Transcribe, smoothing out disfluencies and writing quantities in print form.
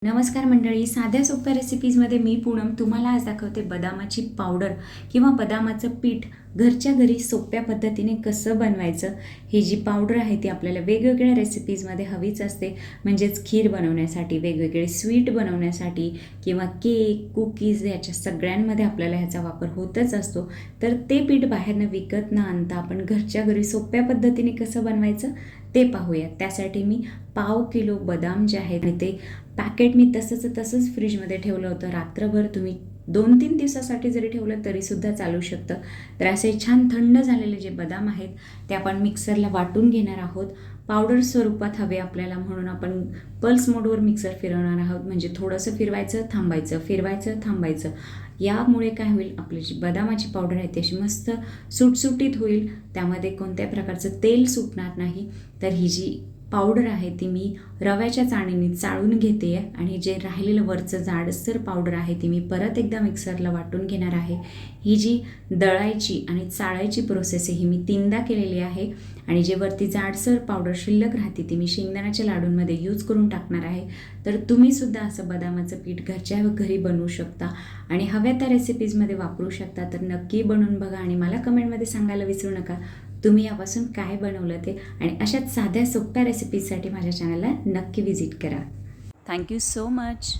नमस्कार मंडळी, साध्या सोप्या रेसिपीजमध्ये मी पूनम तुम्हाला आज दाखवते बदामाची पावडर किंवा बदामाचं पीठ घरच्या घरी सोप्या पद्धतीने कसं बनवायचं. ही जी पावडर आहे ती आपल्याला वेगवेगळ्या रेसिपीजमध्ये हवीच असते. म्हणजेच खीर बनवण्यासाठी, वेगवेगळे स्वीट बनवण्यासाठी किंवा केक, कुकीज याच्या सगळ्यांमध्ये आपल्याला ह्याचा वापर होतच असतो. तर ते पीठ बाहेरनं विकत न आणता आपण घरच्या घरी सोप्या पद्धतीने कसं बनवायचं ते पाहूया. त्यासाठी मी 1/2 किलो बदाम जे आहेत ते पॅकेट मी तसंच फ्रीजमध्ये ठेवलं होतं. रात्रभर तुम्ही 2-3 दिवसासाठी जरी ठेवलं तरीसुद्धा चालू शकतं. तर असे छान थंड झालेले जे बदाम आहेत ते आपण मिक्सरला वाटून घेणार आहोत. पावडर स्वरूपात हवे आपल्याला म्हणून आपण पल्स मोडवर मिक्सर फिरवणार आहोत. म्हणजे थोडंसं फिरवायचं, थांबायचं, फिरवायचं, थांबायचं. यामुळे काय होईल, आपली जी बदामाची पावडर आहे ती अशी मस्त सुटसुटीत होईल. त्यामध्ये कोणत्याही प्रकारचं तेल सुटणार नाही. तर ही जी पावडर आहे ती मी रव्याच्या चाळणीने चाळून घेते आहे आणि जे राहिलेलं वरचं जाडसर पावडर आहे ती मी परत एकदा मिक्सरला वाटून घेणार आहे. ही जी दळायची आणि चाळायची प्रोसेस आहे ही मी 3दा केलेली आहे. आणि जे वरती जाडसर पावडर शिल्लक राहते ती मी शेंगदाण्याच्या लाडूंमध्ये यूज करून टाकणार आहे. तर तुम्हीसुद्धा असं बदामाचं पीठ घरच्या घरी बनवू शकता आणि हव्या त्या रेसिपीजमध्ये वापरू शकता. तर नक्की बनवून बघा आणि मला कमेंटमध्ये सांगायला विसरू नका तुम्ही यापासून काय बनवलं ते. आणि अशाच साध्या सोप्या रेसिपीजसाठी माझ्या चॅनलला नक्की व्हिजिट करा. Thank you so much.